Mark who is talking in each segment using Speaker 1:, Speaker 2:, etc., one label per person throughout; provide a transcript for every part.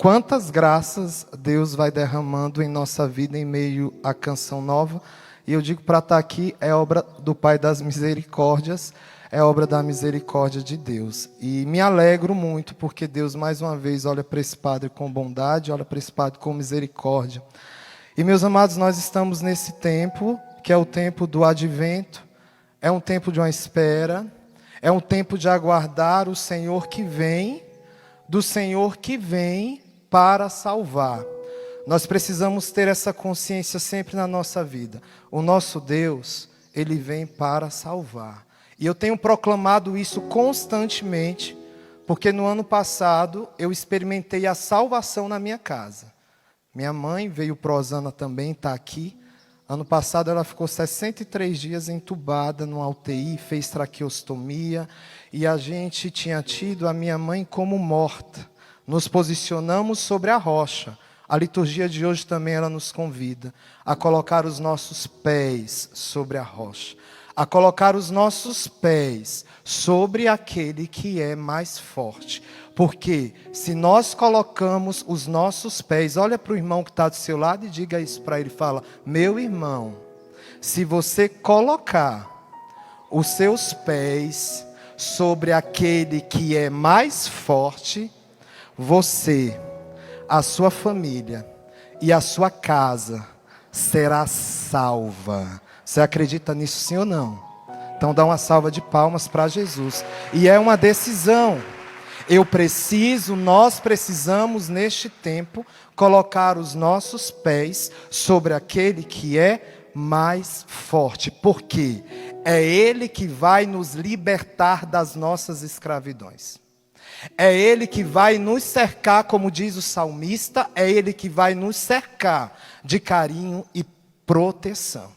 Speaker 1: quantas graças Deus vai derramando em nossa vida em meio à canção nova. E eu digo, para estar aqui é obra do Pai das Misericórdias, é obra da misericórdia de Deus. E me alegro muito, porque Deus mais uma vez olha para esse padre com bondade, olha para esse padre com misericórdia. E meus amados, nós estamos nesse tempo, que é o tempo do advento, é um tempo de uma espera, é um tempo de aguardar o Senhor que vem, do Senhor que vem para salvar. Nós precisamos ter essa consciência sempre na nossa vida. O nosso Deus, Ele vem para salvar. E eu tenho proclamado isso constantemente, porque no ano passado eu experimentei a salvação na minha casa. Minha mãe veio Prosana também, está aqui. Ano passado ela ficou 63 dias entubada no UTI, fez traqueostomia. E a gente tinha tido a minha mãe como morta. Nos posicionamos sobre a rocha. A liturgia de hoje também ela nos convida a colocar os nossos pés sobre a rocha. A colocar os nossos pés sobre aquele que é mais forte. Porque se nós colocamos os nossos pés, olha para o irmão que está do seu lado e diga isso para ele, fala, meu irmão, se você colocar os seus pés sobre aquele que é mais forte, você, a sua família e a sua casa será salva. Você acredita nisso, sim ou não? Então dá uma salva de palmas para Jesus. E é uma decisão. Nós precisamos neste tempo colocar os nossos pés sobre aquele que é mais forte. Porque é Ele que vai nos libertar das nossas escravidões. É Ele que vai nos cercar, como diz o salmista, é Ele que vai nos cercar de carinho e proteção.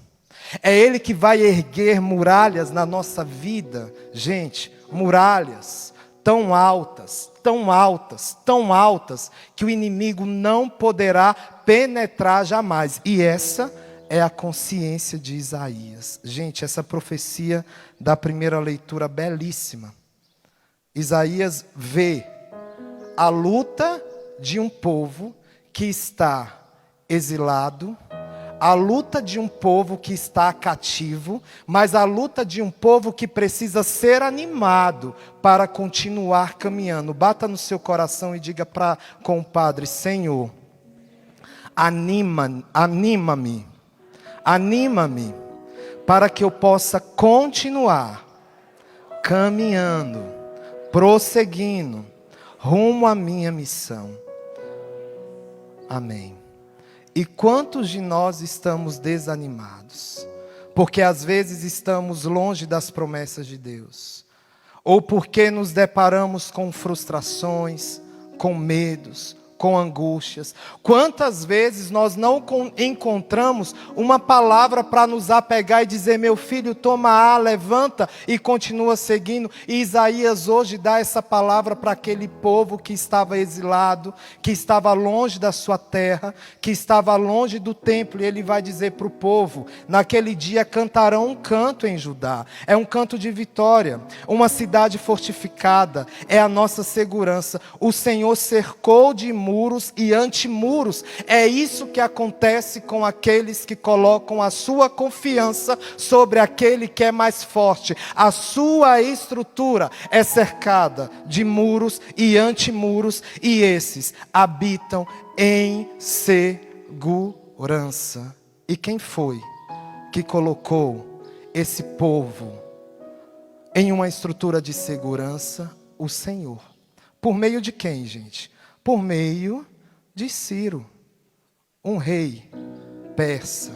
Speaker 1: É Ele que vai erguer muralhas na nossa vida, gente, muralhas tão altas, tão altas, tão altas, que o inimigo não poderá penetrar jamais. E essa é a consciência de Isaías. Gente, essa profecia da primeira leitura belíssima. Isaías vê a luta de um povo que está exilado, a luta de um povo que está cativo, mas a luta de um povo que precisa ser animado para continuar caminhando. Bata no seu coração e diga com o Padre, Senhor, anima-me, para que eu possa continuar caminhando, prosseguindo, rumo à minha missão. Amém. E quantos de nós estamos desanimados? Porque às vezes estamos longe das promessas de Deus. Ou porque nos deparamos com frustrações, com medos, com angústias. Quantas vezes nós não encontramos uma palavra para nos apegar e dizer, meu filho, toma levanta e continua seguindo. E Isaías hoje dá essa palavra para aquele povo que estava exilado, que estava longe da sua terra, que estava longe do templo. E ele vai dizer para o povo, naquele dia cantarão um canto em Judá. É um canto de vitória, uma cidade fortificada, é a nossa segurança. O Senhor cercou de muros e antimuros. É isso que acontece com aqueles que colocam a sua confiança sobre aquele que é mais forte. A sua estrutura é cercada de muros e antimuros, e esses habitam em segurança. E quem foi que colocou esse povo em uma estrutura de segurança? O Senhor. Por meio de quem, gente? Por meio de Ciro, um rei persa.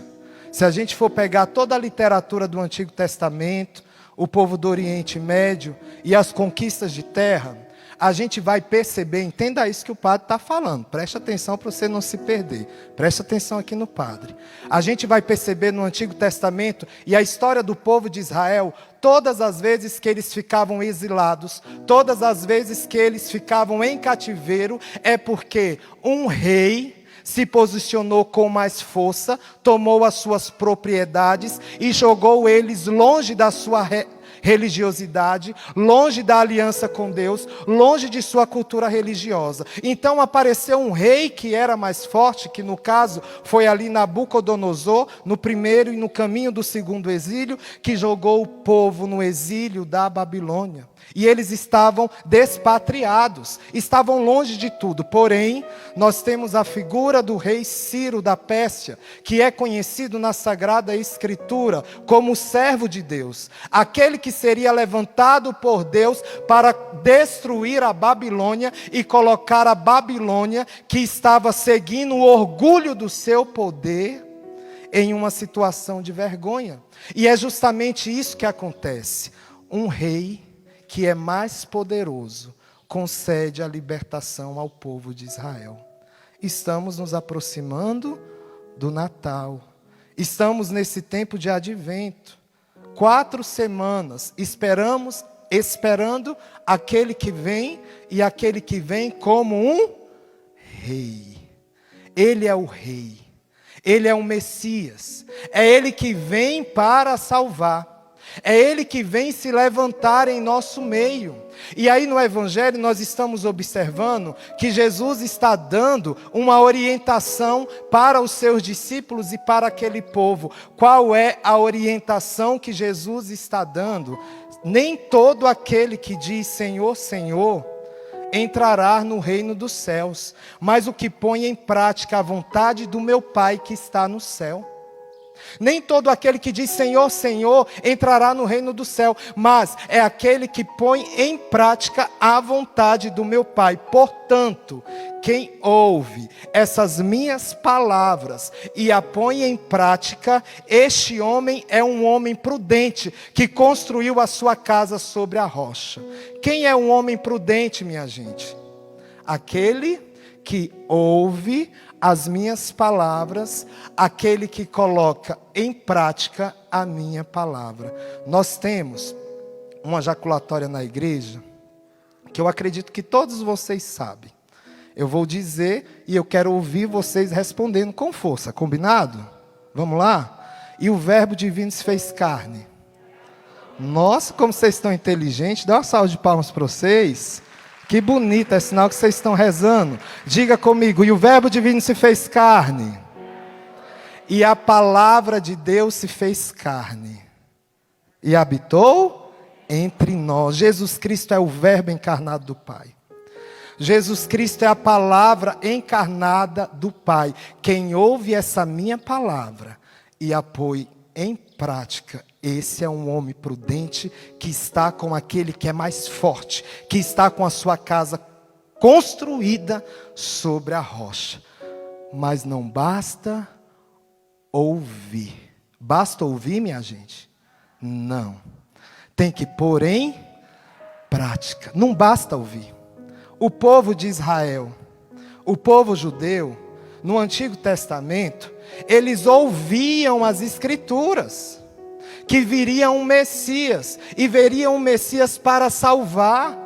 Speaker 1: Se a gente for pegar toda a literatura do Antigo Testamento, o povo do Oriente Médio e as conquistas de terra, a gente vai perceber, entenda isso que o padre está falando, preste atenção para você não se perder, preste atenção aqui no padre. A gente vai perceber no Antigo Testamento e a história do povo de Israel, todas as vezes que eles ficavam exilados, todas as vezes que eles ficavam em cativeiro, é porque um rei se posicionou com mais força, tomou as suas propriedades e jogou eles longe da sua religiosidade, longe da aliança com Deus, longe de sua cultura religiosa. Então apareceu um rei que era mais forte, que no caso foi ali Nabucodonosor, no primeiro e no caminho do segundo exílio, que jogou o povo no exílio da Babilônia. E eles estavam despatriados, estavam longe de tudo. Porém, nós temos a figura do rei Ciro da Pérsia, que é conhecido na Sagrada Escritura como servo de Deus. Aquele que seria levantado por Deus para destruir a Babilônia e colocar a Babilônia, que estava seguindo o orgulho do seu poder, em uma situação de vergonha. E é justamente isso que acontece. Um rei que é mais poderoso, concede a libertação ao povo de Israel. Estamos nos aproximando do Natal. Estamos nesse tempo de advento. 4 semanas esperando aquele que vem, e aquele que vem como um rei. Ele é o rei. Ele é o Messias. É ele que vem para salvar. É Ele que vem se levantar em nosso meio. E aí no Evangelho nós estamos observando que Jesus está dando uma orientação para os seus discípulos e para aquele povo. Qual é a orientação que Jesus está dando? Nem todo aquele que diz Senhor, Senhor, entrará no reino dos céus, mas o que põe em prática a vontade do meu Pai que está no céu. Nem todo aquele que diz Senhor, Senhor, entrará no reino do céu, mas é aquele que põe em prática a vontade do meu Pai. Portanto, quem ouve essas minhas palavras e a põe em prática, este homem é um homem prudente, que construiu a sua casa sobre a rocha. Quem é um homem prudente, minha gente? Aquele que ouve as minhas palavras, aquele que coloca em prática a minha palavra. Nós temos uma jaculatória na igreja, que eu acredito que todos vocês sabem. Eu vou dizer e eu quero ouvir vocês respondendo com força, combinado? Vamos lá? E o verbo divino se fez carne. Nossa, como vocês estão inteligentes, dá uma salva de palmas para vocês. Que bonito, é sinal que vocês estão rezando. Diga comigo, e o verbo divino se fez carne. E a palavra de Deus se fez carne. E habitou entre nós. Jesus Cristo é o verbo encarnado do Pai. Jesus Cristo é a palavra encarnada do Pai. Quem ouve essa minha palavra e a põe em prática, esse é um homem prudente que está com aquele que é mais forte, que está com a sua casa construída sobre a rocha. Mas não basta ouvir. Basta ouvir, minha gente? Não. Tem que pôr em prática. Não basta ouvir. O povo de Israel, o povo judeu, no Antigo Testamento, eles ouviam as Escrituras, que viria um Messias, e viria um Messias para salvar,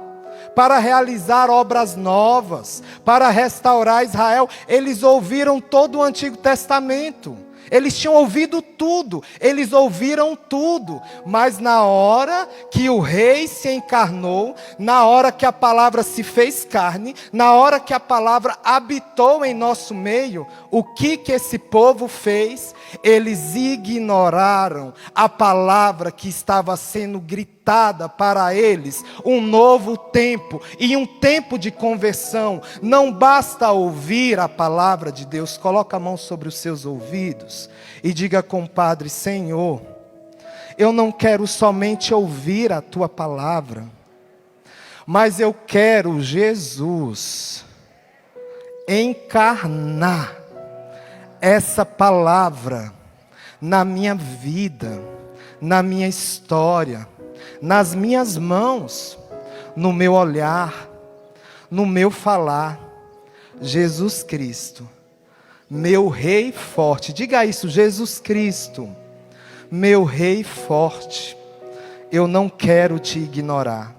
Speaker 1: para realizar obras novas, para restaurar Israel. Eles ouviram todo o Antigo Testamento. Eles tinham ouvido tudo, eles ouviram tudo, mas na hora que o rei se encarnou, na hora que a palavra se fez carne, na hora que a palavra habitou em nosso meio, o que esse povo fez? Eles ignoraram a palavra que estava sendo gritada para eles, um novo tempo e um tempo de conversão. Não basta ouvir a palavra de Deus. Coloca a mão sobre os seus ouvidos e diga, compadre: Senhor, eu não quero somente ouvir a tua palavra, mas eu quero, Jesus, encarnar essa palavra na minha vida, na minha história, nas minhas mãos, no meu olhar, no meu falar. Jesus Cristo, meu Rei forte. Diga isso: Jesus Cristo, meu Rei forte. Eu não quero te ignorar,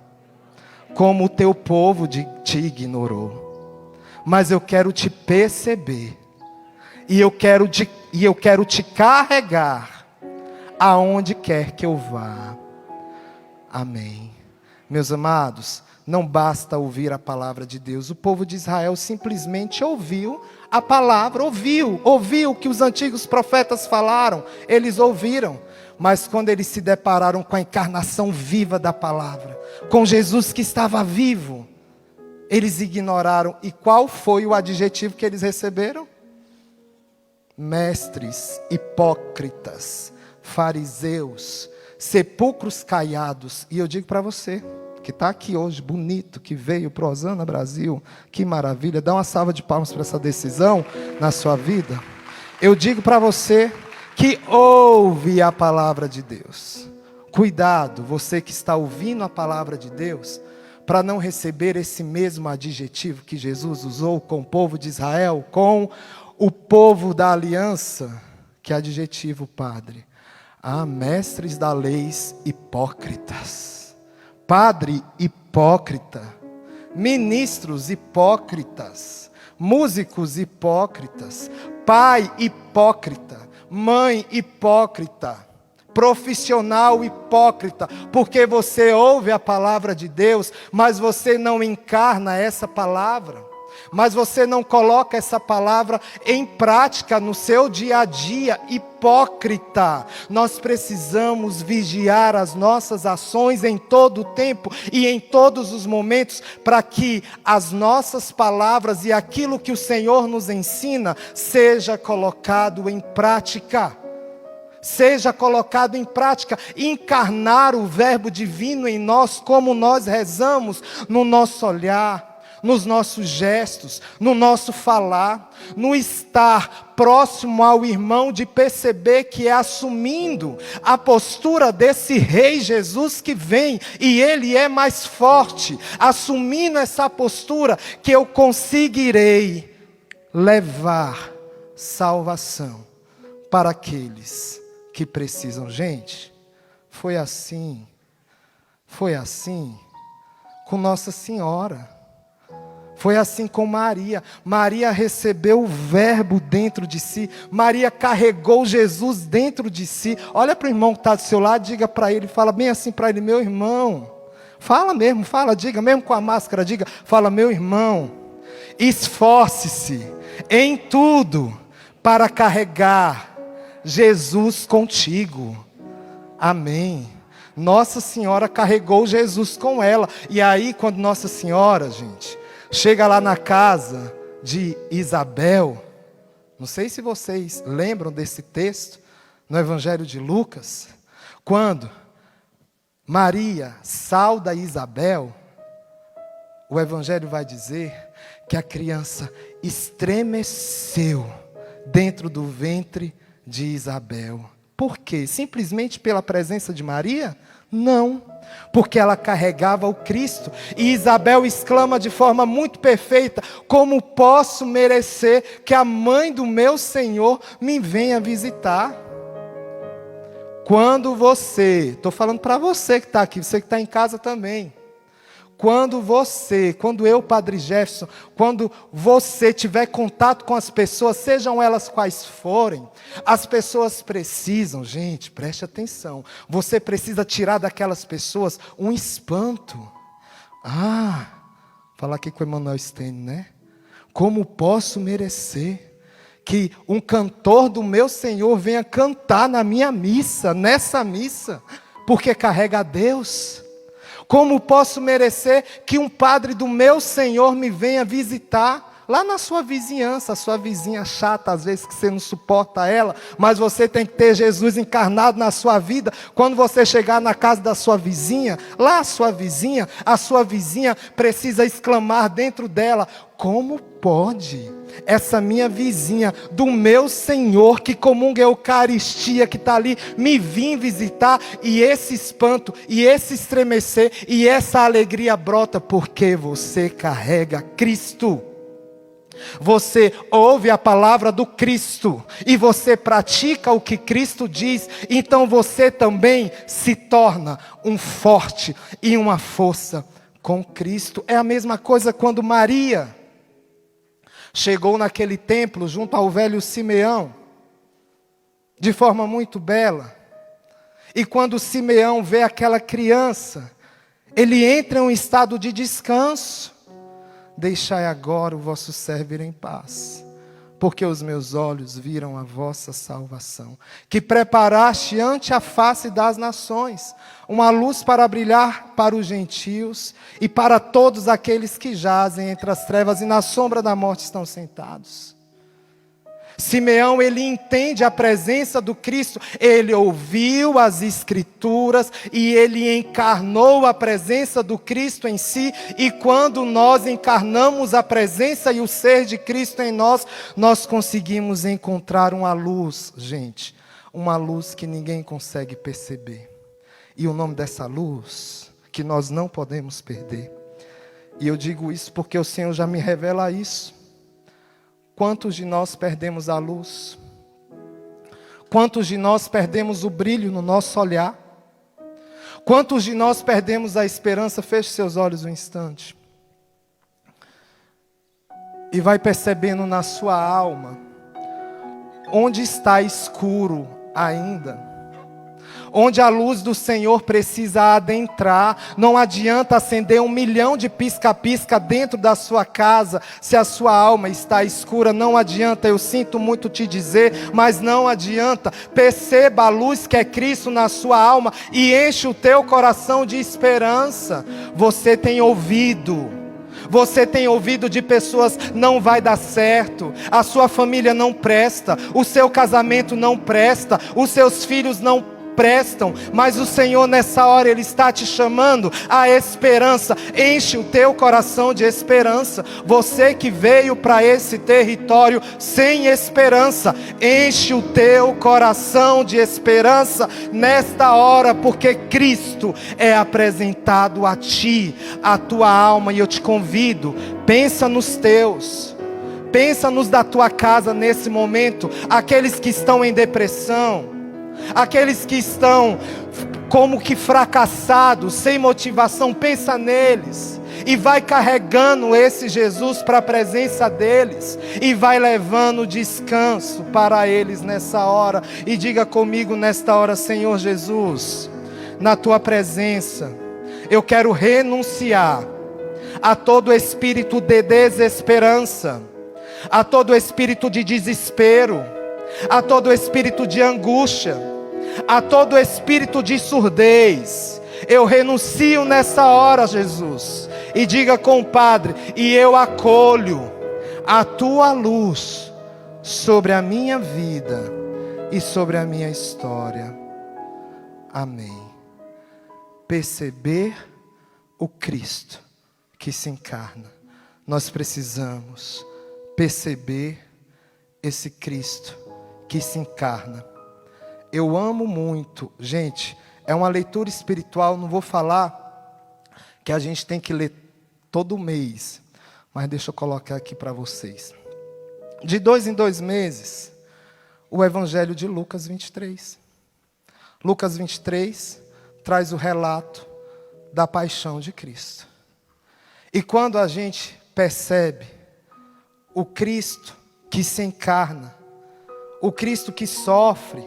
Speaker 1: como o teu povo te ignorou, mas eu quero te perceber. E eu quero te carregar aonde quer que eu vá. Amém. Meus amados, não basta ouvir a palavra de Deus. O povo de Israel simplesmente ouviu a palavra, ouviu o que os antigos profetas falaram. Eles ouviram, mas quando eles se depararam com a encarnação viva da palavra, com Jesus que estava vivo, eles ignoraram. E qual foi o adjetivo que eles receberam? Mestres, hipócritas, fariseus, sepulcros caiados. E eu digo para você, que está aqui hoje, bonito, que veio para o Osana Brasil, que maravilha, dá uma salva de palmas para essa decisão na sua vida. Eu digo para você que ouve a palavra de Deus. Cuidado, você que está ouvindo a palavra de Deus, para não receber esse mesmo adjetivo que Jesus usou com o povo de Israel, com o povo da aliança. Que adjetivo, Padre? Mestres da lei hipócritas. Padre hipócrita, ministros hipócritas, músicos hipócritas, pai hipócrita, mãe hipócrita, profissional hipócrita, porque você ouve a palavra de Deus, mas você não encarna essa palavra. Mas você não coloca essa palavra em prática no seu dia a dia. Hipócrita. Nós precisamos vigiar as nossas ações em todo o tempo e em todos os momentos, para que as nossas palavras e aquilo que o Senhor nos ensina seja colocado em prática. Seja colocado em prática, encarnar o verbo divino em nós, como nós rezamos, no nosso olhar, nos nossos gestos, no nosso falar, no estar próximo ao irmão, de perceber que é assumindo a postura desse Rei Jesus que vem, e Ele é mais forte, assumindo essa postura, que eu conseguirei levar salvação para aqueles que precisam. Gente, foi assim com Nossa Senhora. Foi assim com Maria. Maria recebeu o verbo dentro de si. Maria carregou Jesus dentro de si. Olha para o irmão que está do seu lado, diga para ele, fala bem assim para ele: meu irmão. Fala mesmo, diga mesmo com a máscara, diga, fala: meu irmão, esforce-se em tudo para carregar Jesus contigo. Amém. Nossa Senhora carregou Jesus com ela. E aí, quando Nossa Senhora, gente, chega lá na casa de Isabel, não sei se vocês lembram desse texto, no Evangelho de Lucas, quando Maria sauda Isabel, o Evangelho vai dizer que a criança estremeceu dentro do ventre de Isabel. Por quê? Simplesmente pela presença de Maria? Não, porque ela carregava o Cristo. E Isabel exclama de forma muito perfeita: como posso merecer que a mãe do meu Senhor me venha visitar? Quando você, estou falando para você que está aqui, você que está em casa também, quando eu, Padre Jefferson, quando você tiver contato com as pessoas, sejam elas quais forem, as pessoas precisam, gente, preste atenção, você precisa tirar daquelas pessoas um espanto. Falar aqui com o Emmanuel Stene, né? Como posso merecer que um cantor do meu Senhor venha cantar na minha missa, nessa missa, porque carrega a Deus? Como posso merecer que um padre do meu Senhor me venha visitar lá na sua vizinhança, a sua vizinha chata, às vezes que você não suporta ela, mas você tem que ter Jesus encarnado na sua vida. Quando você chegar na casa da sua vizinha, lá a sua vizinha precisa exclamar dentro dela: como pode essa minha vizinha do meu Senhor, que comunga a Eucaristia, que está ali, me vir visitar? E esse espanto, e esse estremecer, e essa alegria brota porque você carrega Cristo. Você ouve a palavra do Cristo e você pratica o que Cristo diz, então você também se torna um forte e uma força com Cristo. É a mesma coisa quando Maria chegou naquele templo junto ao velho Simeão, de forma muito bela, E quando Simeão vê aquela criança, ele entra em um estado de descanso. Deixai agora o vosso servo ir em paz, porque os meus olhos viram a vossa salvação, que preparaste ante a face das nações, uma luz para brilhar para os gentios e para todos aqueles que jazem entre as trevas e na sombra da morte estão sentados. Simeão, ele entende a presença do Cristo, ele ouviu as Escrituras e ele encarnou a presença do Cristo em si, e quando nós encarnamos a presença e o ser de Cristo em nós, nós conseguimos encontrar uma luz, gente, uma luz que ninguém consegue perceber, e o nome dessa luz, que nós não podemos perder, e eu digo isso porque o Senhor já me revela isso. Quantos de nós perdemos a luz? Quantos de nós perdemos o brilho no nosso olhar? Quantos de nós perdemos a esperança? Feche seus olhos um instante. E vai percebendo na sua alma, onde está escuro ainda. Onde a luz do Senhor precisa adentrar. Não adianta acender 1 milhão de pisca-pisca dentro da sua casa, se a sua alma está escura. Não adianta, eu sinto muito te dizer, mas não adianta. Perceba a luz que é Cristo na sua alma e enche o teu coração de esperança. Você tem ouvido de pessoas, não vai dar certo, a sua família não presta, o seu casamento não presta, os seus filhos não prestam, mas o Senhor nessa hora, Ele está te chamando à esperança. Enche o teu coração de esperança. Você que veio para esse território sem esperança, enche o teu coração de esperança nesta hora, porque Cristo é apresentado a ti, a tua alma, e eu te convido, pensa nos teus. Pensa nos da tua casa nesse momento, aqueles que estão em depressão, aqueles que estão como que fracassados, sem motivação, pensa neles. E vai carregando esse Jesus para a presença deles. E vai levando descanso para eles nessa hora. E diga comigo nesta hora: Senhor Jesus, na tua presença, eu quero renunciar a todo espírito de desesperança, a todo espírito de desespero, a todo espírito de angústia, a todo espírito de surdez. Eu renuncio nessa hora, Jesus. E diga com o Padre: e eu acolho a tua luz sobre a minha vida e sobre a minha história. Amém. Perceber o Cristo que se encarna. Nós precisamos perceber esse Cristo que se encarna. Eu amo muito, gente, é uma leitura espiritual, não vou falar que a gente tem que ler todo mês, mas deixa eu colocar aqui para vocês. De 2 em 2 meses, o Evangelho de Lucas 23. Lucas 23 traz o relato da paixão de Cristo. E quando a gente percebe o Cristo que se encarna, o Cristo que sofre,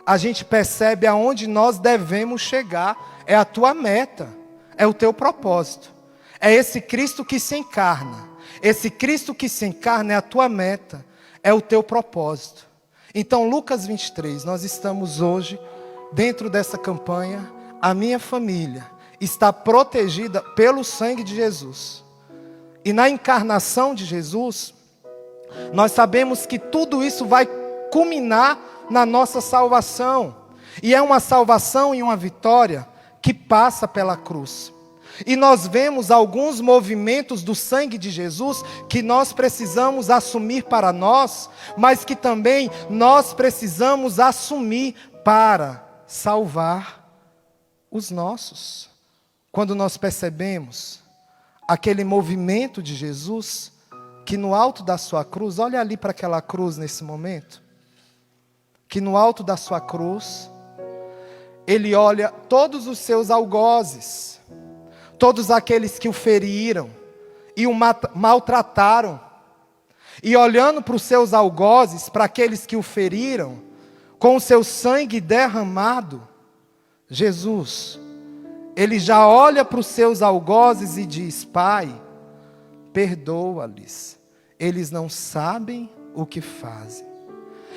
Speaker 1: a gente percebe aonde nós devemos chegar. É a tua meta, é o teu propósito. É esse Cristo que se encarna. Esse Cristo que se encarna é a tua meta, é o teu propósito. Então, Lucas 23, nós estamos hoje dentro dessa campanha. A minha família está protegida pelo sangue de Jesus. E na encarnação de Jesus, nós sabemos que tudo isso vai culminar na nossa salvação. E é uma salvação e uma vitória que passa pela cruz. E nós vemos alguns movimentos do sangue de Jesus que nós precisamos assumir para nós, mas que também nós precisamos assumir para salvar os nossos. Quando nós percebemos aquele movimento de Jesus, que no alto da sua cruz, olha ali para aquela cruz nesse momento, que no alto da sua cruz, ele olha todos os seus algozes, todos aqueles que o feriram e o maltrataram, e olhando para os seus algozes, para aqueles que o feriram, com o seu sangue derramado, Jesus, ele já olha para os seus algozes e diz: Pai, perdoa-lhes, eles não sabem o que fazem.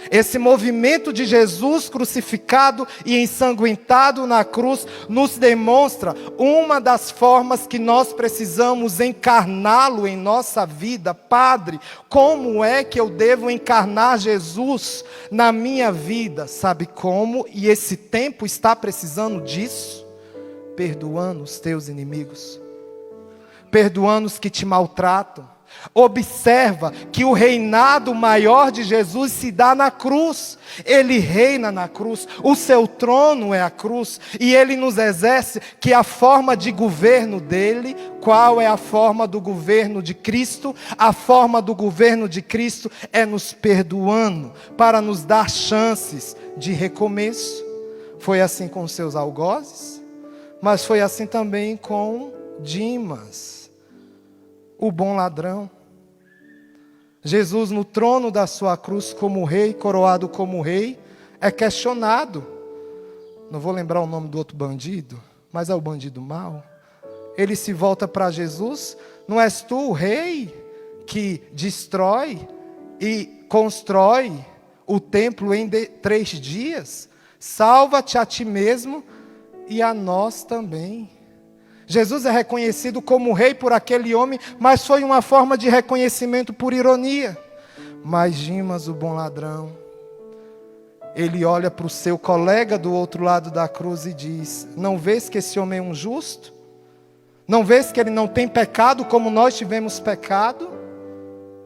Speaker 1: Esse movimento de Jesus crucificado e ensanguentado na cruz nos demonstra uma das formas que nós precisamos encarná-lo em nossa vida. Padre, como é que eu devo encarnar Jesus na minha vida? Sabe como? E esse tempo está precisando disso? Perdoando os teus inimigos, perdoando os que te maltratam. Observa que o reinado maior de Jesus se dá na cruz. Ele reina na cruz, o seu trono é a cruz, e ele nos exerce que a forma de governo dele, qual é a forma do governo de Cristo? A forma do governo de Cristo é nos perdoando, para nos dar chances de recomeço. Foi assim com os seus algozes, mas foi assim também com Dimas, o bom ladrão. Jesus, no trono da sua cruz como rei, coroado como rei, é questionado. Não vou lembrar o nome do outro bandido, mas é o bandido mau. Ele se volta para Jesus: não és tu o rei que destrói e constrói o templo em 3 dias? Salva-te a ti mesmo e a nós também. Jesus é reconhecido como rei por aquele homem, mas foi uma forma de reconhecimento por ironia. Mas Dimas, o bom ladrão, ele olha para o seu colega do outro lado da cruz e diz: não vês que esse homem é um justo? Não vês que ele não tem pecado como nós tivemos pecado?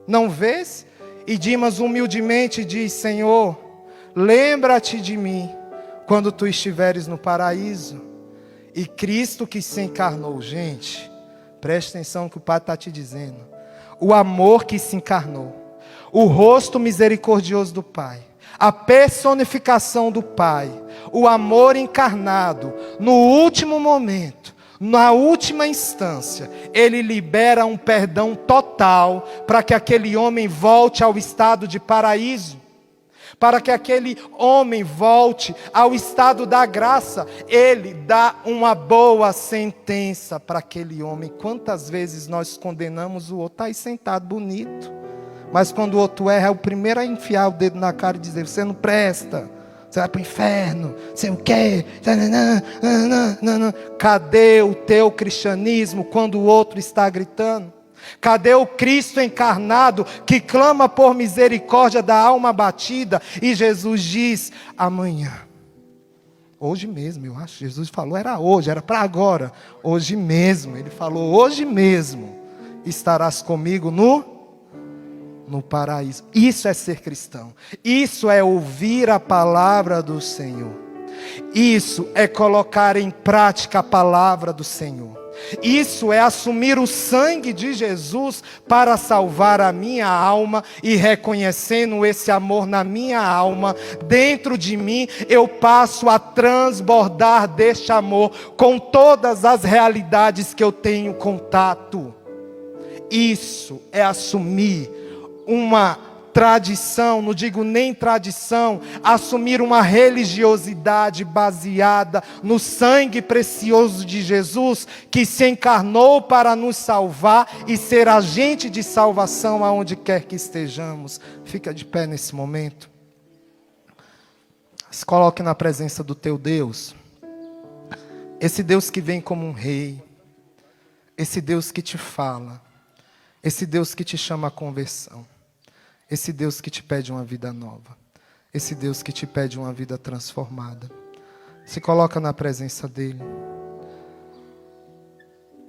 Speaker 1: Não vês? E Dimas humildemente diz: Senhor, lembra-te de mim quando tu estiveres no paraíso. E Cristo que se encarnou, gente, preste atenção no que o Padre está te dizendo. O amor que se encarnou, o rosto misericordioso do Pai, a personificação do Pai, o amor encarnado, no último momento, na última instância, ele libera um perdão total para que aquele homem volte ao estado de paraíso. Para que aquele homem volte ao estado da graça, ele dá uma boa sentença para aquele homem. Quantas vezes nós condenamos o outro? Está aí sentado, bonito. Mas quando o outro erra, é o primeiro a enfiar o dedo na cara e dizer: você não presta, você vai para o inferno, você o quê? Cadê o teu cristianismo quando o outro está gritando? Cadê o Cristo encarnado que clama por misericórdia da alma abatida? E Jesus diz: amanhã, hoje mesmo, eu acho, Jesus falou, era hoje, era para agora. Hoje mesmo, ele falou, hoje mesmo estarás comigo no paraíso. Isso é ser cristão. Isso é ouvir a palavra do Senhor. Isso é colocar em prática a palavra do Senhor. Isso é assumir o sangue de Jesus para salvar a minha alma, e reconhecendo esse amor na minha alma, dentro de mim, eu passo a transbordar deste amor com todas as realidades que eu tenho contato. Isso é assumir uma tradição, não digo nem tradição, assumir uma religiosidade baseada no sangue precioso de Jesus, que se encarnou para nos salvar e ser agente de salvação aonde quer que estejamos. Fica de pé nesse momento. Se coloque na presença do teu Deus. Esse Deus que vem como um rei, esse Deus que te fala, esse Deus que te chama à conversão. Esse Deus que te pede uma vida nova. Esse Deus que te pede uma vida transformada. Se coloca na presença dEle.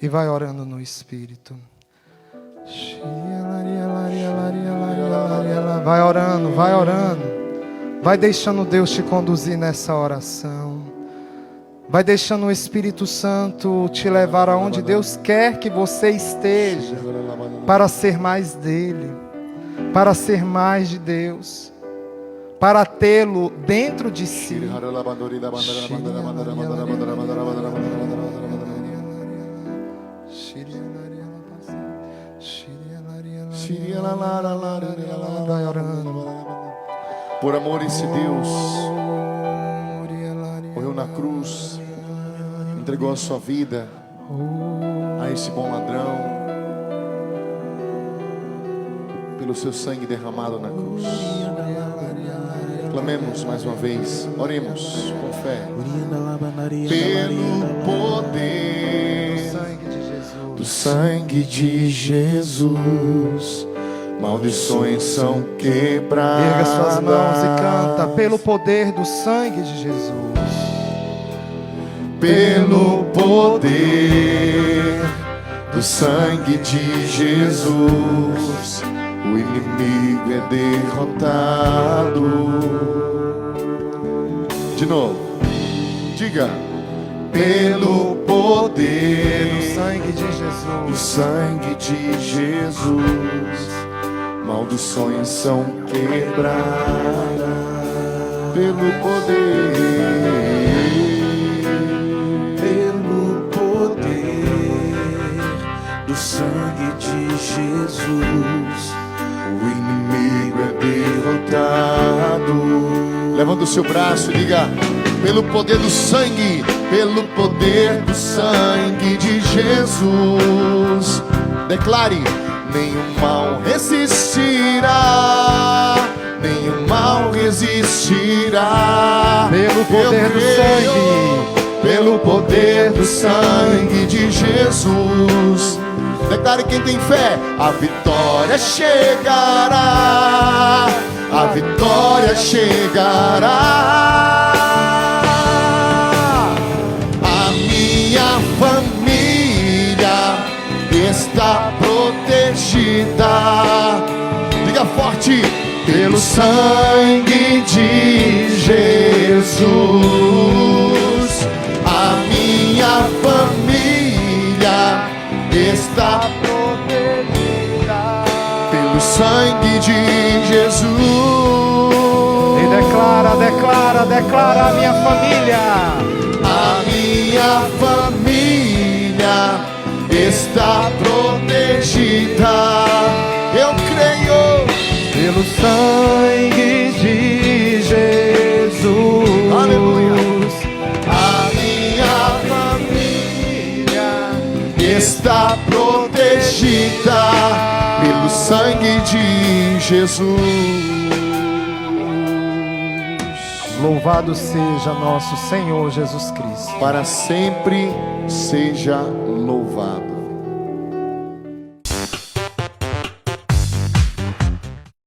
Speaker 1: E vai orando no Espírito. Vai orando, vai orando. Vai deixando Deus te conduzir nessa oração. Vai deixando o Espírito Santo te levar aonde Deus quer que você esteja. Para ser mais dEle. Para ser mais de Deus, para tê-lo dentro de si. Vai orando.
Speaker 2: Por amor, esse Deus morreu na cruz entregou a sua vida a esse bom ladrão, pelo seu sangue derramado na cruz. Clamemos mais uma vez, oremos com fé. Pelo poder do sangue de Jesus, maldições são quebradas.
Speaker 1: Erga suas mãos e canta. Pelo poder do sangue de Jesus.
Speaker 2: Pelo poder do sangue de Jesus, o inimigo é derrotado. De novo, diga. Pelo poder
Speaker 1: Do sangue de
Speaker 2: do
Speaker 1: Jesus.
Speaker 2: sangue de Jesus, maldições são quebradas. Pelo poder do sangue de Jesus, o inimigo é derrotado. Levanta o seu braço e diga: pelo poder do sangue de Jesus. Declare: nenhum mal resistirá, nenhum mal resistirá.
Speaker 1: Pelo poder do sangue.
Speaker 2: Pelo poder do sangue de Jesus. Declare quem tem fé: a vitória chegará, a vitória chegará. A minha família está protegida. Diga forte: pelo sangue de Jesus. A minha família está protegida pelo sangue de Jesus.
Speaker 1: E declara a minha família.
Speaker 2: A minha família está protegida. Eu creio.
Speaker 1: Pelo sangue de Jesus.
Speaker 2: Aleluia. A minha família está protegida pelo sangue de Jesus.
Speaker 1: Louvado seja nosso Senhor Jesus Cristo.
Speaker 2: Para sempre seja